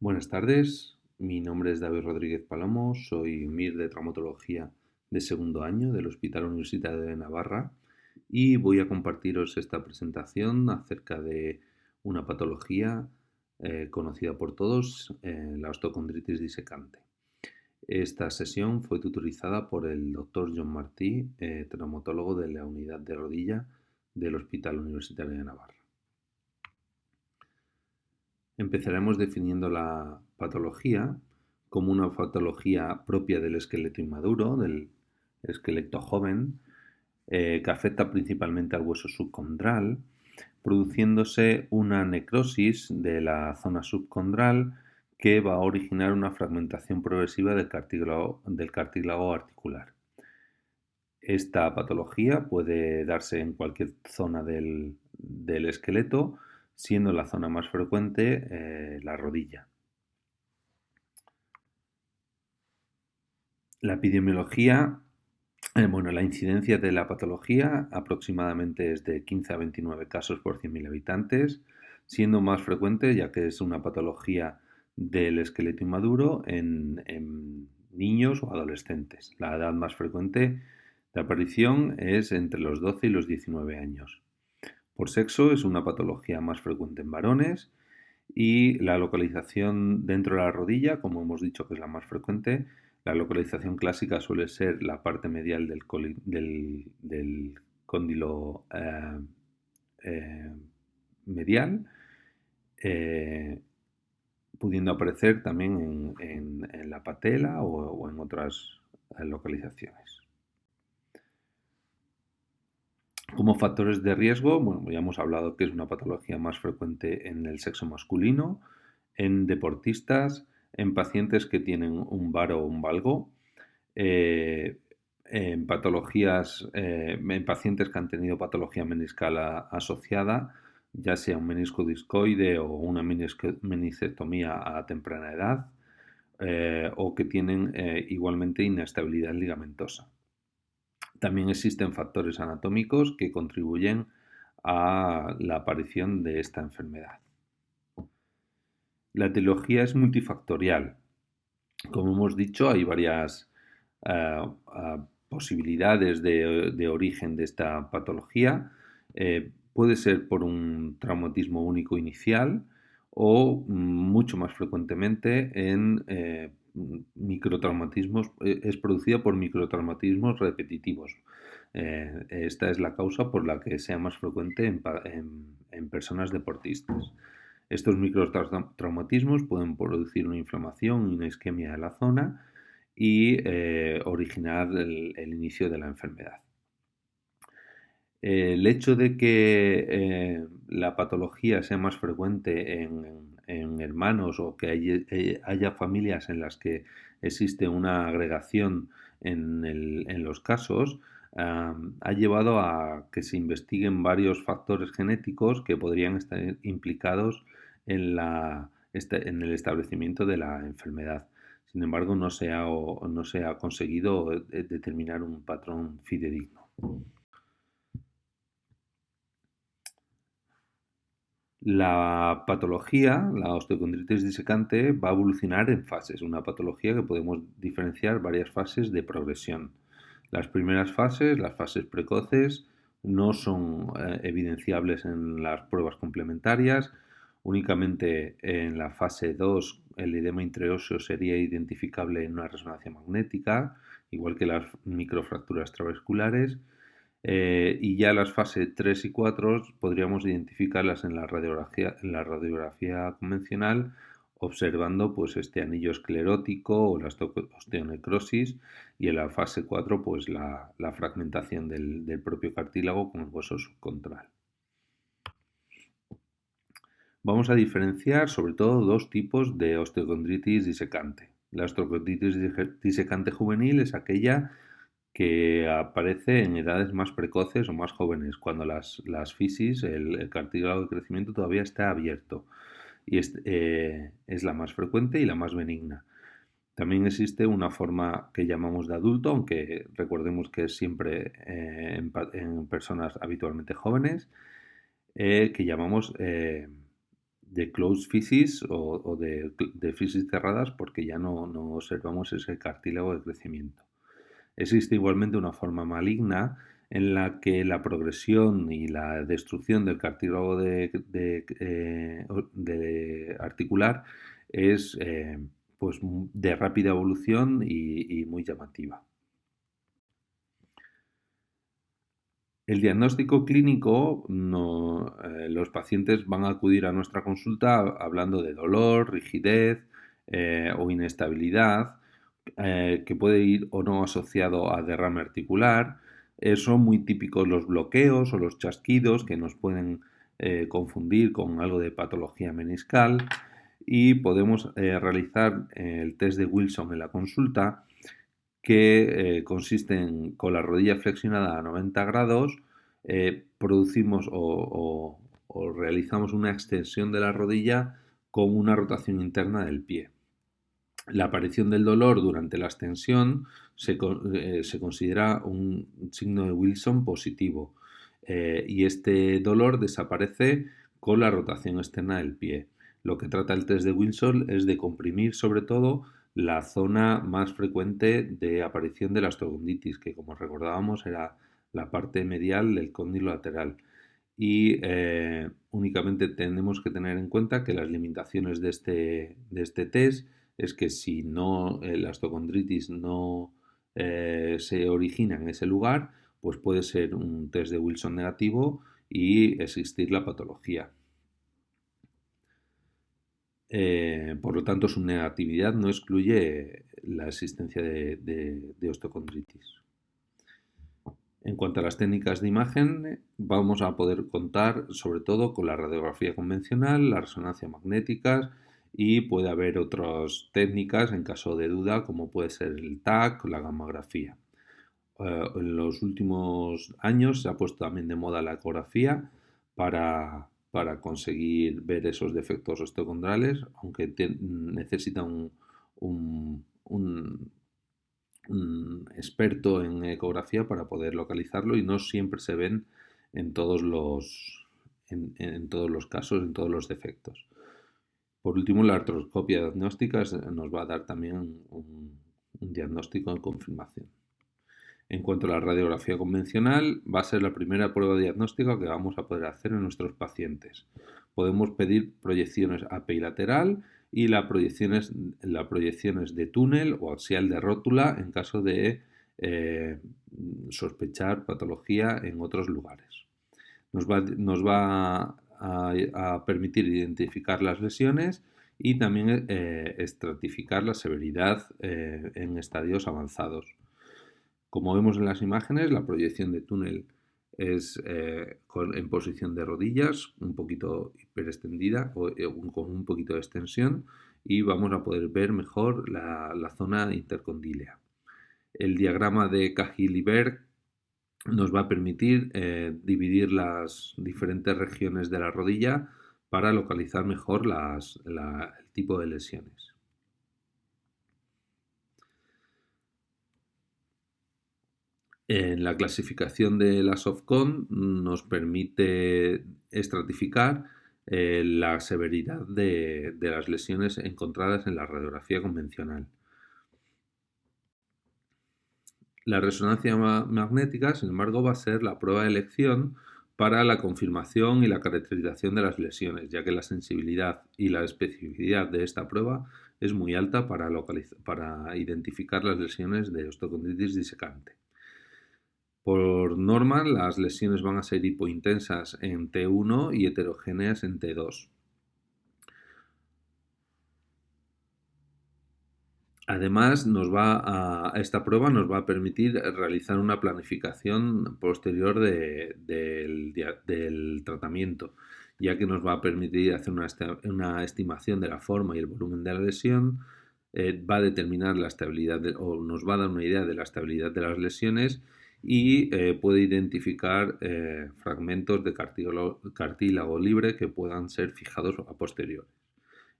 Buenas tardes, mi nombre es David Rodríguez Palomo, soy MIR de Traumatología de segundo año del Hospital Universitario de Navarra y voy a compartiros esta presentación acerca de una patología conocida por todos, la osteocondritis disecante. Esta sesión fue tutorizada por el doctor John Martí, traumatólogo de la unidad de rodilla del Hospital Universitario de Navarra. Empezaremos definiendo la patología como una patología propia del esqueleto inmaduro, del esqueleto joven, que afecta principalmente al hueso subcondral, produciéndose una necrosis de la zona subcondral que va a originar una fragmentación progresiva del cartílago articular. Esta patología puede darse en cualquier zona del esqueleto, siendo la zona más frecuente la rodilla. La epidemiología, la incidencia de la patología aproximadamente es de 15 a 29 casos por 100.000 habitantes, siendo más frecuente ya que es una patología del esqueleto inmaduro en niños o adolescentes. La edad más frecuente de aparición es entre los 12 y los 19 años. Por sexo es una patología más frecuente en varones y la localización dentro de la rodilla, como hemos dicho que es la más frecuente, la localización clásica suele ser la parte medial del cóndilo eh, medial, eh, pudiendo aparecer también en la patela o en otras localizaciones. Como factores de riesgo, bueno, ya hemos hablado que es una patología más frecuente en el sexo masculino, en deportistas, en pacientes que tienen un varo o un valgo, eh, en pacientes que han tenido patología meniscal asociada, ya sea un menisco discoide o una meniscectomía a temprana edad, o que tienen igualmente inestabilidad ligamentosa. También existen factores anatómicos que contribuyen a la aparición de esta enfermedad. La etiología es multifactorial. Como hemos dicho, hay varias posibilidades de origen de esta patología. Puede ser por un traumatismo único inicial o mucho más frecuentemente en microtraumatismos, es producida por microtraumatismos repetitivos. Esta es la causa por la que sea más frecuente en personas deportistas. Estos microtraumatismos pueden producir una inflamación y una isquemia de la zona y originar el inicio de la enfermedad. El hecho de que la patología sea más frecuente en hermanos o que haya familias en las que existe una agregación en los casos, ha llevado a que se investiguen varios factores genéticos que podrían estar implicados en el establecimiento de la enfermedad. Sin embargo, no se ha conseguido determinar un patrón fidedigno. La patología, la osteocondritis disecante, va a evolucionar en fases. Una patología que podemos diferenciar varias fases de progresión. Las primeras fases, las fases precoces, no son evidenciables en las pruebas complementarias. Únicamente en la fase 2 el edema intraóseo sería identificable en una resonancia magnética, igual que las microfracturas travasculares. Y ya las fases 3 y 4 podríamos identificarlas en la radiografía convencional, observando pues este anillo esclerótico o la osteonecrosis, y en la fase 4 pues la fragmentación del propio cartílago con el hueso subcondral. Vamos a diferenciar sobre todo dos tipos de osteocondritis disecante. La osteocondritis disecante juvenil es aquella que aparece en edades más precoces o más jóvenes, cuando las fisis, el cartílago de crecimiento todavía está abierto, y es la más frecuente y la más benigna. También existe una forma que llamamos de adulto, aunque recordemos que es siempre en personas habitualmente jóvenes, que llamamos closed physis o de fisis cerradas porque ya no observamos ese cartílago de crecimiento. Existe igualmente una forma maligna en la que la progresión y la destrucción del cartílago de articular es pues de rápida evolución y muy llamativa. El diagnóstico clínico, los pacientes van a acudir a nuestra consulta hablando de dolor, rigidez o inestabilidad, que puede ir o no asociado a derrame articular. Son muy típicos los bloqueos o los chasquidos que nos pueden confundir con algo de patología meniscal y podemos realizar el test de Wilson en la consulta que consiste en, con la rodilla flexionada a 90 grados, producimos o realizamos una extensión de la rodilla con una rotación interna del pie. La aparición del dolor durante la extensión se considera un signo de Wilson positivo y este dolor desaparece con la rotación externa del pie. Lo que trata el test de Wilson es de comprimir sobre todo la zona más frecuente de aparición de la osteoconditis, que como recordábamos era la parte medial del cóndilo lateral. Y únicamente tenemos que tener en cuenta que las limitaciones de este test es que si no la osteocondritis no se origina en ese lugar, pues puede ser un test de Wilson negativo y existir la patología. Por lo tanto, su negatividad no excluye la existencia de osteocondritis. En cuanto a las técnicas de imagen, vamos a poder contar sobre todo con la radiografía convencional, la resonancia magnética y puede haber otras técnicas en caso de duda, como puede ser el TAC o la gammagrafía. En los últimos años se ha puesto también de moda la ecografía para conseguir ver esos defectos osteocondrales, aunque necesita un experto en ecografía para poder localizarlo y no siempre se ven en todos en todos los casos, en todos los defectos. Por último, la artroscopia diagnóstica nos va a dar también un diagnóstico de confirmación. En cuanto a la radiografía convencional, va a ser la primera prueba diagnóstica que vamos a poder hacer en nuestros pacientes. Podemos pedir proyecciones apilateral y las proyecciones de túnel o axial de rótula en caso de sospechar patología en otros lugares. Nos va a permitir identificar las lesiones y también estratificar la severidad en estadios avanzados. Como vemos en las imágenes, la proyección de túnel es en posición de rodillas, un poquito hiperextendida o con un poquito de extensión y vamos a poder ver mejor la zona intercondílea. El diagrama de Cahill-Berg nos va a permitir dividir las diferentes regiones de la rodilla para localizar mejor el tipo de lesiones. En la clasificación de la SOFCON nos permite estratificar la severidad de las lesiones encontradas en la radiografía convencional. La resonancia magnética, sin embargo, va a ser la prueba de elección para la confirmación y la caracterización de las lesiones, ya que la sensibilidad y la especificidad de esta prueba es muy alta para identificar las lesiones de osteocondritis disecante. Por norma, las lesiones van a ser hipointensas en T1 y heterogéneas en T2. Además, esta prueba nos va a permitir realizar una planificación posterior del tratamiento, ya que nos va a permitir hacer una estimación de la forma y el volumen de la lesión, va a determinar la estabilidad o nos va a dar una idea de la estabilidad de las lesiones y puede identificar fragmentos de cartílago libre que puedan ser fijados a posteriori.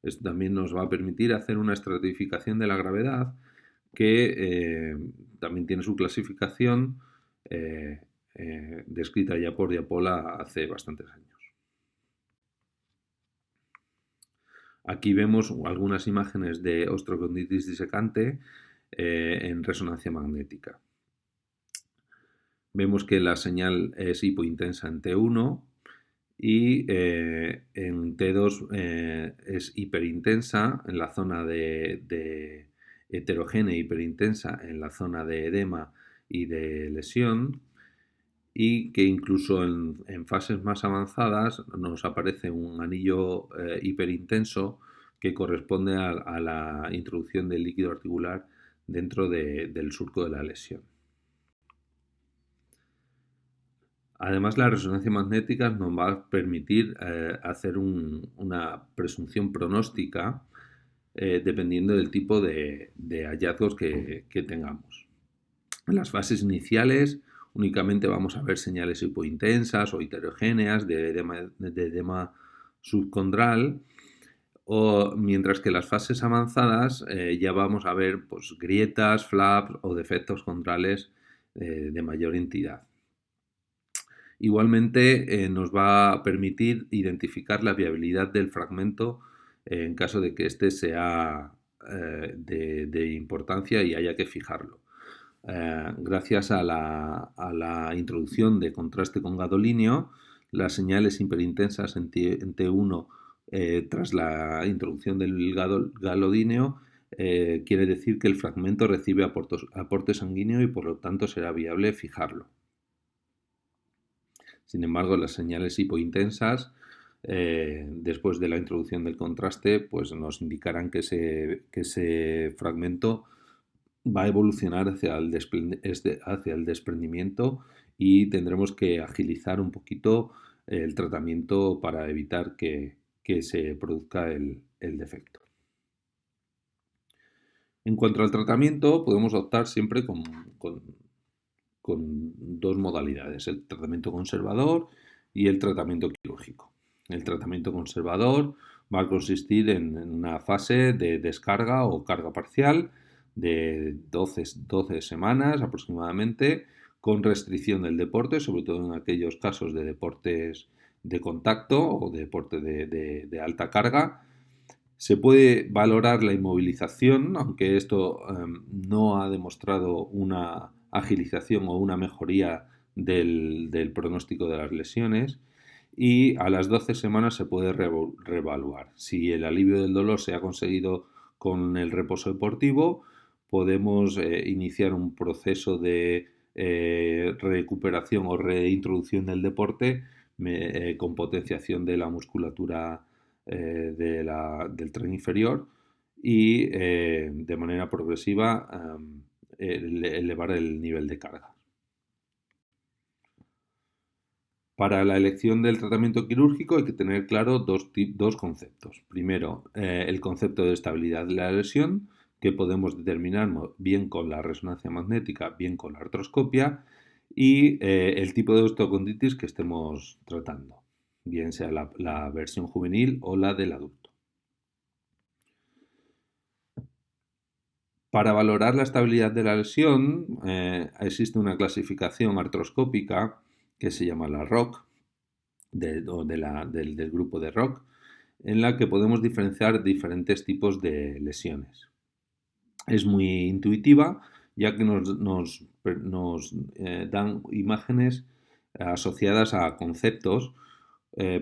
Esto también nos va a permitir hacer una estratificación de la gravedad que también tiene su clasificación descrita ya por Diapola hace bastantes años. Aquí vemos algunas imágenes de osteoconditis disecante en resonancia magnética. Vemos que la señal es hipointensa en T1 y en T2 es hiperintensa en la zona de heterogénea, hiperintensa en la zona de edema y de lesión, y que incluso en fases más avanzadas nos aparece un anillo hiperintenso que corresponde a la introducción del líquido articular dentro del surco de la lesión. Además, la resonancia magnética nos va a permitir hacer una presunción pronóstica dependiendo del tipo de hallazgos que tengamos. En las fases iniciales únicamente vamos a ver señales hipointensas o heterogéneas de edema subcondral, mientras que en las fases avanzadas ya vamos a ver pues, grietas, flaps o defectos condrales de mayor entidad. Igualmente nos va a permitir identificar la viabilidad del fragmento en caso de que éste sea de importancia y haya que fijarlo. Gracias a la introducción de contraste con gadolíneo, las señales hiperintensas en T1 tras la introducción del gadolíneo quiere decir que el fragmento recibe aporte sanguíneo y por lo tanto será viable fijarlo. Sin embargo, las señales hipointensas, después de la introducción del contraste, pues nos indicarán que ese fragmento va a evolucionar hacia el desprendimiento y tendremos que agilizar un poquito el tratamiento para evitar que se produzca el defecto. En cuanto al tratamiento, podemos optar siempre con dos modalidades, el tratamiento conservador y el tratamiento quirúrgico. El tratamiento conservador va a consistir en una fase de descarga o carga parcial de 12 semanas aproximadamente, con restricción del deporte, sobre todo en aquellos casos de deportes de contacto o de deporte de alta carga. Se puede valorar la inmovilización, aunque esto no ha demostrado una agilización o una mejoría del pronóstico de las lesiones, y a las 12 semanas se puede reevaluar. Si el alivio del dolor se ha conseguido con el reposo deportivo, podemos iniciar un proceso de recuperación o reintroducción del deporte con potenciación de la musculatura del tren inferior y de manera progresiva elevar el nivel de carga. Para la elección del tratamiento quirúrgico hay que tener claro dos conceptos. Primero, el concepto de estabilidad de la lesión, que podemos determinar bien con la resonancia magnética, bien con la artroscopia, y el tipo de osteoconditis que estemos tratando, bien sea la versión juvenil o la del adulto. Para valorar la estabilidad de la lesión existe una clasificación artroscópica que se llama la ROC, del grupo de ROC, en la que podemos diferenciar diferentes tipos de lesiones. Es muy intuitiva, ya que nos dan imágenes asociadas a conceptos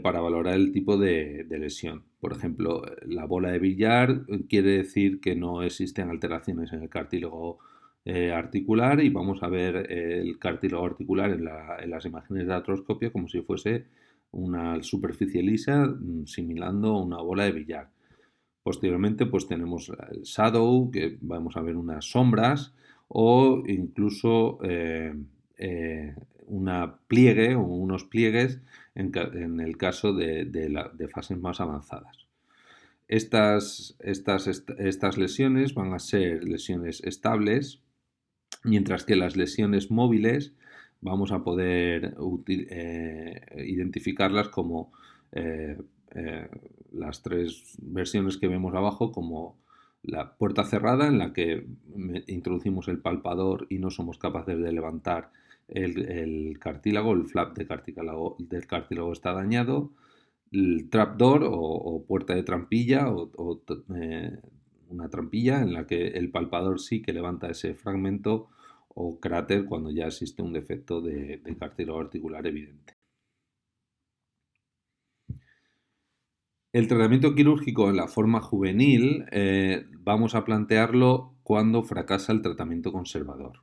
para valorar el tipo de lesión. Por ejemplo, la bola de billar quiere decir que no existen alteraciones en el cartílago articular, y vamos a ver el cartílago articular en las imágenes de artroscopia como si fuese una superficie lisa simulando una bola de billar. Posteriormente pues tenemos el shadow, que vamos a ver unas sombras, o incluso una pliegue o unos pliegues en el caso de fases más avanzadas. Estas lesiones van a ser lesiones estables, mientras que las lesiones móviles vamos a poder identificarlas como las tres versiones que vemos abajo, como la puerta cerrada, en la que introducimos el palpador y no somos capaces de levantar el cartílago, el flap del cartílago está dañado. el trapdoor o puerta de trampilla una trampilla en la que el palpador sí que levanta ese fragmento o cráter cuando ya existe un defecto de cartílago articular evidente. El tratamiento quirúrgico en la forma juvenil vamos a plantearlo cuando fracasa el tratamiento conservador.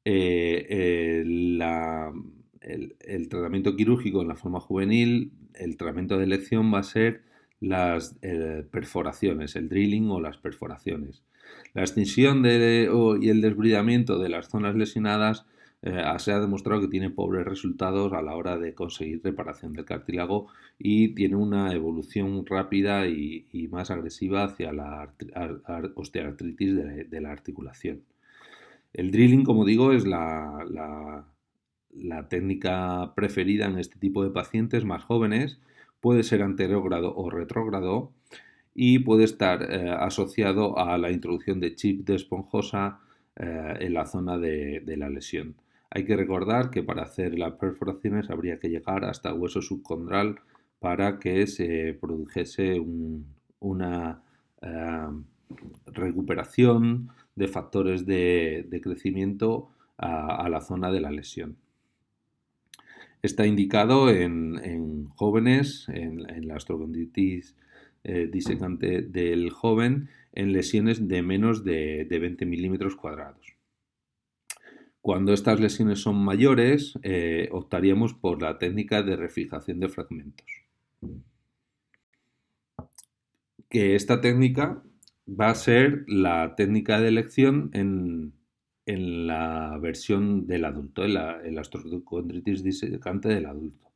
El tratamiento quirúrgico en la forma juvenil, el tratamiento de elección va a ser las perforaciones, el drilling o las perforaciones. La extinción y el desbridamiento de las zonas lesionadas se ha demostrado que tiene pobres resultados a la hora de conseguir reparación del cartílago y tiene una evolución rápida y más agresiva hacia la osteoartritis de la articulación. El drilling, como digo, es la técnica preferida en este tipo de pacientes más jóvenes. Puede ser anterógrado o retrógrado y puede estar asociado a la introducción de chip de esponjosa en la zona de la lesión. Hay que recordar que para hacer las perforaciones habría que llegar hasta el hueso subcondral para que se produjese una recuperación de factores de crecimiento a la zona de la lesión. Está indicado en jóvenes, en la osteocondritis disecante del joven, en lesiones de menos de 20 milímetros cuadrados. Cuando estas lesiones son mayores, optaríamos por la técnica de refijación de fragmentos. Que esta técnica va a ser la técnica de elección en la versión del adulto, en la osteocondritis disecante del adulto.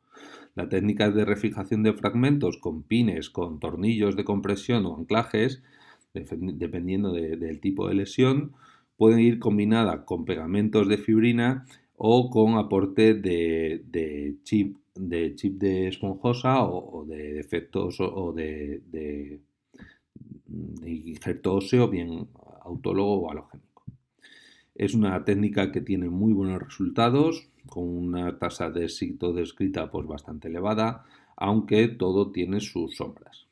La técnica de refijación de fragmentos con pines, con tornillos de compresión o anclajes, dependiendo del tipo de lesión, pueden ir combinada con pegamentos de fibrina o con aporte de chip de esponjosa o de defectos o de injerto óseo, bien autólogo o halogénico. Es una técnica que tiene muy buenos resultados, con una tasa de éxito descrita pues bastante elevada, aunque todo tiene sus sombras.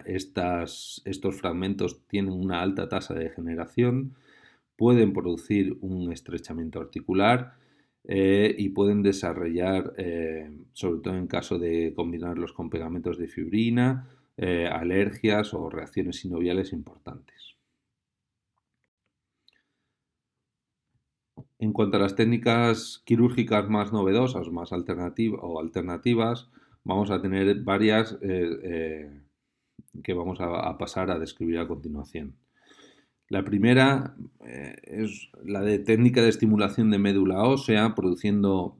Estos fragmentos tienen una alta tasa de degeneración, pueden producir un estrechamiento articular y pueden desarrollar, sobre todo en caso de combinarlos con pegamentos de fibrina, alergias o reacciones sinoviales importantes. En cuanto a las técnicas quirúrgicas más novedosas, más alternativas, vamos a tener varias que vamos a pasar a describir a continuación. La primera es la de técnica de estimulación de médula ósea, produciendo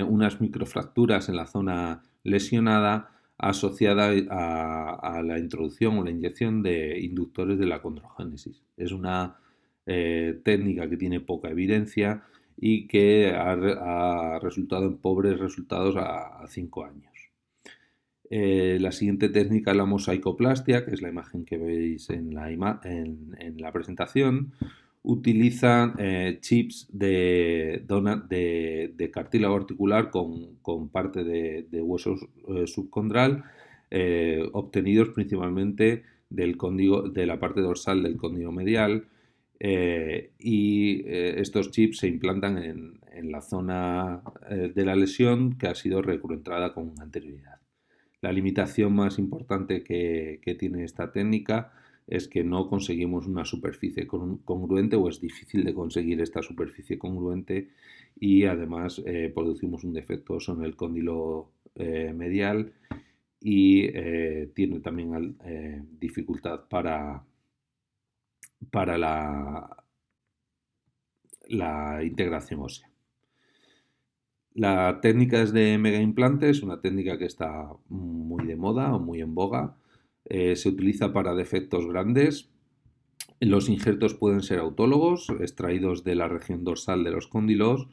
unas microfracturas en la zona lesionada asociada a la introducción o la inyección de inductores de la condrogénesis. Es una técnica que tiene poca evidencia y que ha resultado en pobres resultados a 5 años. La siguiente técnica es la mosaicoplastia, que es la imagen que veis en la presentación. Utiliza chips de cartílago articular con parte de hueso subcondral, obtenidos principalmente de la parte dorsal del cóndilo medial, estos chips se implantan en la zona de la lesión que ha sido recruentada con anterioridad. La limitación más importante que tiene esta técnica es que no conseguimos una superficie congruente o es difícil de conseguir esta superficie congruente y además producimos un defecto en el cóndilo medial y tiene también dificultad para la integración ósea. La técnica es de megaimplante, es una técnica que está muy de moda o muy en boga. Se utiliza para defectos grandes. Los injertos pueden ser autólogos, extraídos de la región dorsal de los cóndilos,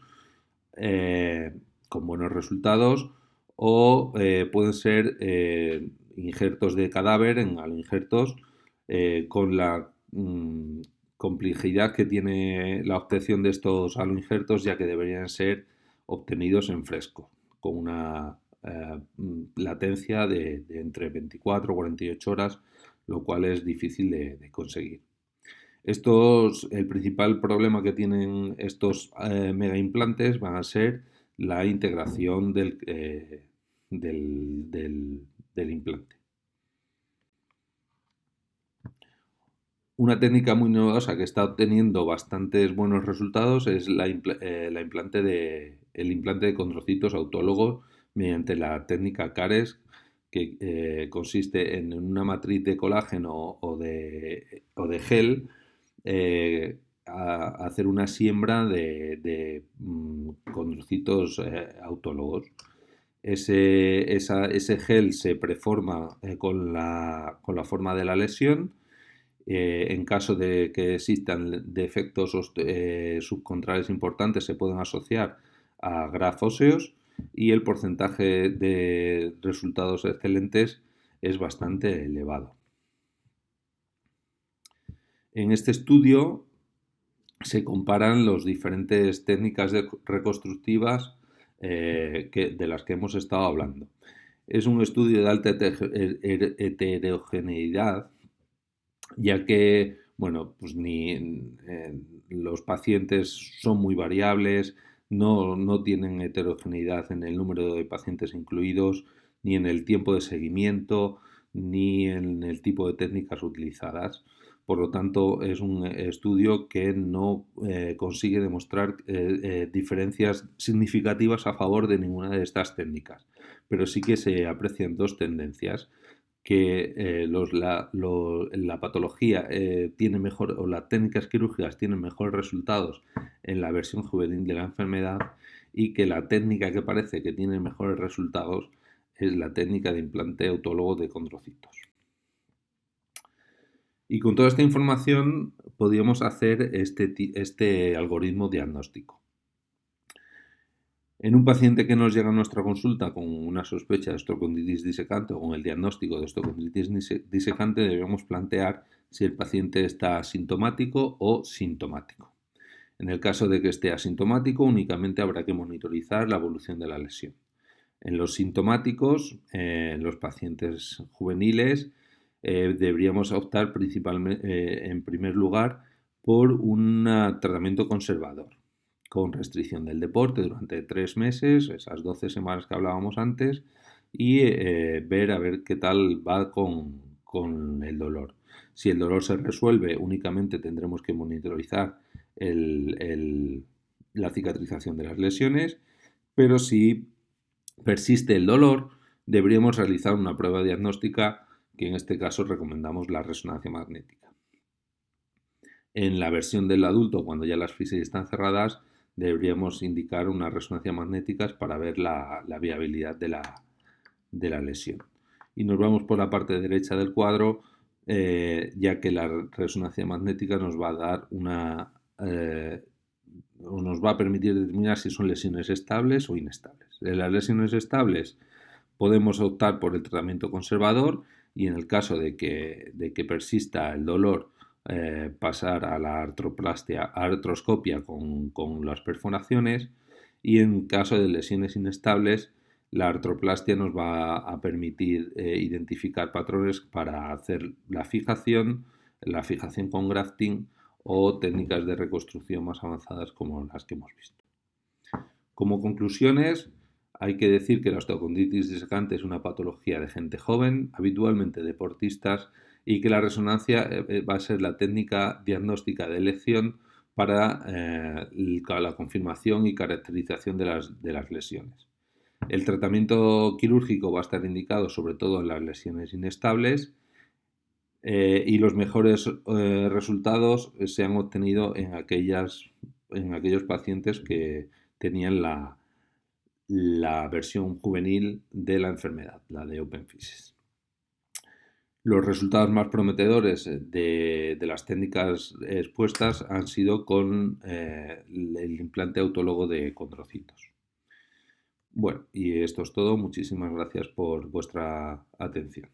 con buenos resultados, o pueden ser injertos de cadáver en aloinjertos con la complejidad que tiene la obtención de estos aloinjertos, ya que deberían ser obtenidos en fresco, con una latencia de entre 24 y 48 horas, lo cual es difícil de conseguir. El principal problema que tienen estos mega implantes van a ser la integración del implante. Una técnica muy novedosa que está obteniendo bastantes buenos resultados es el implante de condrocitos autólogo mediante la técnica CARES, que consiste en una matriz de colágeno o de gel, a hacer una siembra de condrocitos autólogos. Ese gel se preforma con la forma de la lesión. En caso de que existan defectos subcontrales importantes, se pueden asociar a grafos óseos, y el porcentaje de resultados excelentes es bastante elevado. En este estudio se comparan las diferentes técnicas reconstructivas de las que hemos estado hablando. Es un estudio de alta heterogeneidad, ya que pues los pacientes son muy variables, no tienen heterogeneidad en el número de pacientes incluidos, ni en el tiempo de seguimiento, ni en el tipo de técnicas utilizadas. Por lo tanto, es un estudio que no consigue demostrar diferencias significativas a favor de ninguna de estas técnicas, pero sí que se aprecian dos tendencias: que la patología tiene mejor, o las técnicas quirúrgicas tienen mejores resultados en la versión juvenil de la enfermedad, y que la técnica que parece que tiene mejores resultados es la técnica de implante autólogo de condrocitos. Y con toda esta información podríamos hacer este algoritmo diagnóstico. En un paciente que nos llega a nuestra consulta con una sospecha de osteocondritis disecante o con el diagnóstico de osteocondritis disecante, debemos plantear si el paciente está asintomático o sintomático. En el caso de que esté asintomático, únicamente habrá que monitorizar la evolución de la lesión. En los sintomáticos, en los pacientes juveniles, deberíamos optar principalmente, en primer lugar, por un tratamiento conservador, con restricción del deporte durante 3 meses, esas 12 semanas que hablábamos antes, y ver a ver qué tal va con el dolor. Si el dolor se resuelve, únicamente tendremos que monitorizar la cicatrización de las lesiones, pero si persiste el dolor, deberíamos realizar una prueba diagnóstica, que en este caso recomendamos la resonancia magnética. En la versión del adulto, cuando ya las fisas están cerradas, deberíamos indicar unas resonancias magnéticas para ver la viabilidad de la lesión. Y nos vamos por la parte derecha del cuadro, ya que la resonancia magnética nos va a dar nos va a permitir determinar si son lesiones estables o inestables. En las lesiones estables podemos optar por el tratamiento conservador, y en el caso de que persista el dolor, pasar a la artroscopia con las perforaciones, y en caso de lesiones inestables, la artroplastia nos va a permitir identificar patrones para hacer la fijación con grafting o técnicas de reconstrucción más avanzadas como las que hemos visto. Como conclusiones, hay que decir que la osteocondritis disecante es una patología de gente joven, habitualmente deportistas, y que la resonancia va a ser la técnica diagnóstica de elección para la confirmación y caracterización de las lesiones. El tratamiento quirúrgico va a estar indicado sobre todo en las lesiones inestables, y los mejores resultados se han obtenido en aquellos pacientes que tenían la versión juvenil de la enfermedad, la de Open Physis. Los resultados más prometedores de las técnicas expuestas han sido con el implante autólogo de condrocitos. Bueno, y esto es todo. Muchísimas gracias por vuestra atención.